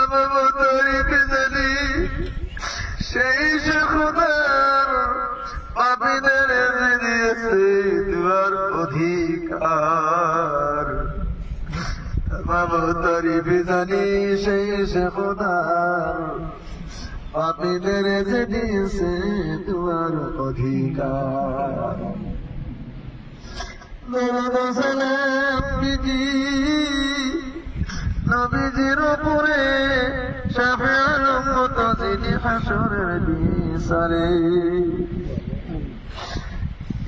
আমার তারিফে জানি সেই সে খোদার পাপীদের দিয়েছে দুয়ার অধিকার। আমার তারিফে জানি সেই সে খোদার পাপীদের দিয়েছে দুয়ার অধিকার। দরুদ সালাম বিধি নবীজির উপরে শাফিউল উম্মত যিনি হাসরের বিচারে।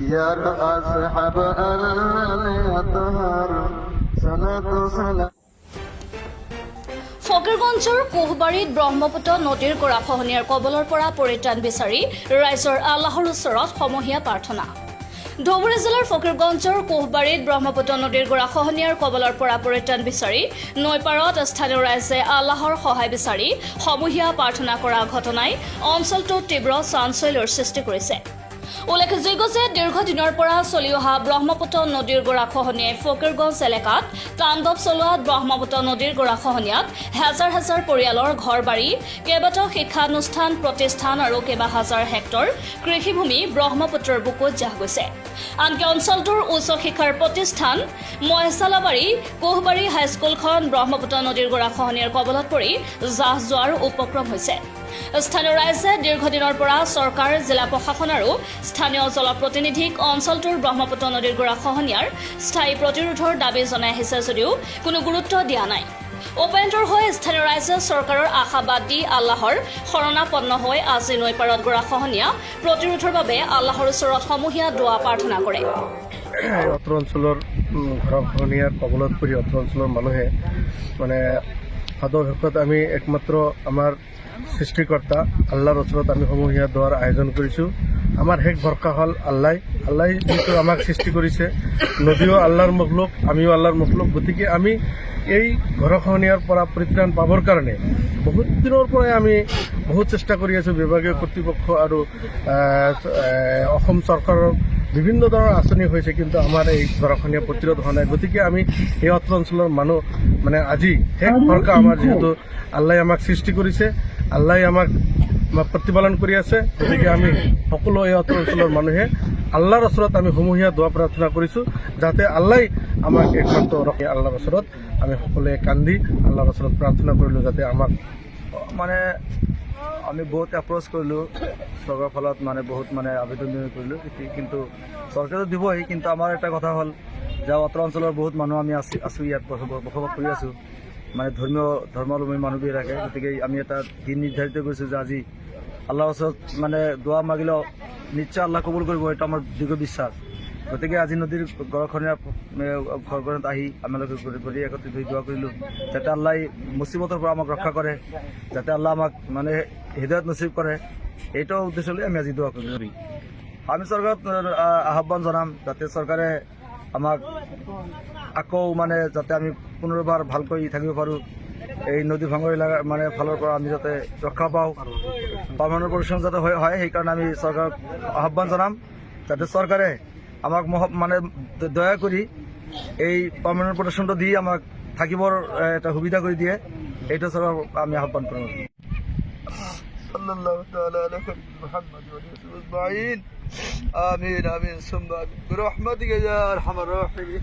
ইয়া আসহাব আল-আতহার সালাতু সালাম। ফকীৰগঞ্জৰ কোহবাৰীত ব্ৰহ্মপুত্ৰ নদীৰ গৰাখহনীয়াৰ কবলৰ পৰা পৰিত্ৰাণ বিচাৰি ৰাইজৰ আল্লাহৰ ওচৰত সমূহীয়া প্ৰাৰ্থনা। ধুবুৰী জিলাৰ ফকীৰগঞ্জৰ কোহবাৰীত ব্ৰহ্মপুত্ৰ নদীৰ গৰাখহনীয়াৰ কবলৰ পৰা পৰিত্ৰাণ বিচাৰি নৈপাৰত স্থানীয় ৰাইজে আল্লাহৰ সহায় বিচাৰি সমূহীয়া প্ৰাৰ্থনা কৰা ঘটনাই অঞ্চলটোত তীব্ৰ চাঞ্চল্যৰ সৃষ্টি কৰিছে। উল্লেখযোগ্য যে দীৰ্ঘদিনৰ পৰা চলি অহা ব্ৰহ্মপুত্ৰ নদীৰ গৰাখহনীয়াই ফকীৰগঞ্জ এলেকাত তাণ্ডৱ চলোৱাত ব্ৰহ্মপুত্ৰ নদীৰ গৰাখহনীয়াত হাজাৰ হাজাৰ পৰিয়ালৰ ঘৰ বাৰী, কেইবাটাও শিক্ষানুষ্ঠান প্ৰতিষ্ঠান আৰু কেইবা হাজাৰ হেক্টৰ কৃষিভূমি ব্ৰহ্মপুত্ৰৰ বুকুত জাহ গৈছে। আনকি অঞ্চলটোৰ উচ্চ শিক্ষাৰ প্ৰতিষ্ঠান মহেশালাবাৰী কোহবাৰী হাইস্কুলখন ব্ৰহ্মপুত্ৰ নদীৰ গৰাখহনীয়াৰ কবলত পৰি জাহ যোৱাৰ উপক্ৰম হৈছে। স্থানীয় ৰাইজে দীৰ্ঘদিনৰ পৰা চৰকাৰ, জিলা প্ৰশাসন আৰু স্থানীয় জনপ্ৰতিনিধিক অঞ্চলটোৰ ব্ৰহ্মপুত্ৰ নদীৰ গৰাখহনীয়াৰ স্থায়ী প্ৰতিৰোধৰ দাবী জনাই আহিছে যদিও কোনো গুৰুত্ব দিয়া নাই। উপায়ন্তৰ হৈ স্থানীয় ৰাইজে চৰকাৰৰ আশাবাদ দি আল্লাহৰ শৰণাপন্ন হৈ আজি নৈপাৰত গৰাখহনীয়া প্ৰতিৰোধৰ বাবে আল্লাহৰ ওচৰত সমূহীয়া দোৱা প্ৰাৰ্থনা কৰে। অত্ৰ অঞ্চলৰ গৰাখহনীয়াৰ কবলত পৰি অত্ৰ অঞ্চলৰ মানুহে মানে সদৰ শেষত আমি একমাত্ৰ আমাৰ সৃষ্টিকৰ্তা আল্লাহৰ ওচৰত আমি সমূহীয়া দোৱাৰ আয়োজন কৰিছোঁ। আমাৰ শেষ ভৰসা হ'ল আল্লাই যিটো আমাক সৃষ্টি কৰিছে। নদীও আল্লাহৰ মখলুক, আমিও আল্লাহৰ মখলুক। গতিকে আমি এই গৰাখহনীয়াৰ পৰা পৰিত্ৰাণ পাবৰ কাৰণে বহুত দিনৰ পৰাই আমি বহুত চেষ্টা কৰি আছোঁ। বিভাগীয় কৰ্তৃপক্ষ আৰু অসম চৰকাৰৰ বিভিন্ন ধৰণৰ আঁচনি হৈছে, কিন্তু আমাৰ এই গৰাখহনীয়া প্ৰতিৰোধ হোৱা নাই। গতিকে আমি এই অত্ৰ অঞ্চলৰ মানুহ মানে আজি শেষ ভৰসা আমাৰ, যিহেতু আল্লাই আমাক সৃষ্টি কৰিছে, আল্লাই আমাক প্ৰতিপালন কৰি আছে। গতিকে আমি সকলো এই অত্ৰ অঞ্চলৰ মানুহে আল্লাহৰ ওচৰত আমি সমূহীয়া দোৱা প্ৰাৰ্থনা কৰিছোঁ, যাতে আল্লাই আমাক একমাত্ৰ ৰখে। আল্লাহৰ ওচৰত আমি সকলোৱে কান্দি আল্লাহৰ ওচৰত প্ৰাৰ্থনা কৰিলোঁ যাতে আমাক মানে আমি বহুত এপ্ৰ'চ কৰিলোঁ চৰকাৰৰ ফলত, মানে বহুত মানে আবেদন কৰিলোঁ, কিন্তু চৰকাৰে দিবই। কিন্তু আমাৰ এটা কথা হ'ল যে অত্ৰ অঞ্চলৰ বহুত মানুহ আমি আছোঁ ইয়াত বসবাস কৰি আছোঁ, মানে ধৰ্মাৱলম্বী মানুহবিলাকে। গতিকে আমি এটা দিন নিৰ্ধাৰিত কৰিছোঁ যে আজি আল্লাহৰ ওচৰত মানে দোৱা মাগিলেও নিশ্চয় আল্লাহ কবুল কৰিব, এইটো আমাৰ দৃঢ় বিশ্বাস। গতিকে আজি নদীৰ গৰাখহনীয়া ঘৰখনত আহি আমালোকে গৰি একত্ৰিত হৈ দোৱা কৰিলোঁ যাতে আল্লাহ মুচিবতৰ পৰা আমাক ৰক্ষা কৰে, যাতে আল্লাহ আমাক মানে হৃদয়ত নচিব কৰে। এইটো উদ্দেশ্য লৈ আমি আজি দোৱা কৰিলোঁ। আমি চৰকাৰক আহ্বান জনাম যাতে চৰকাৰে আমাক আকৌ মানে যাতে আমি পুনৰবাৰ ভালকৈ থাকিব পাৰোঁ। এই নদী ভাঙৰ এলেকা মানে ফালৰ পৰা আমি যাতে ৰক্ষা পাওঁ, পাৰ্মানেণ্ট প্ৰটেকশ্যন যাতে হয়, সেইকাৰণে আমি চৰকাৰক আহ্বান জনাম যাতে চৰকাৰে আমাক মানে দয়া কৰি এই পাৰ্মানেণ্ট প্ৰটেকশ্যনটো দি আমাক থাকিবৰ এটা সুবিধা কৰি দিয়ে, এইটো চৰকাৰক আমি আহ্বান কৰিম। সাল্লাল্লাহু তাআলা আলা মুহাম্মদ ওয়া আলিহি আজমাইন। আমিন আমিন সুম্মা আমিন বিরহমাতিকা ইয়া আরহামার রাহিমিন।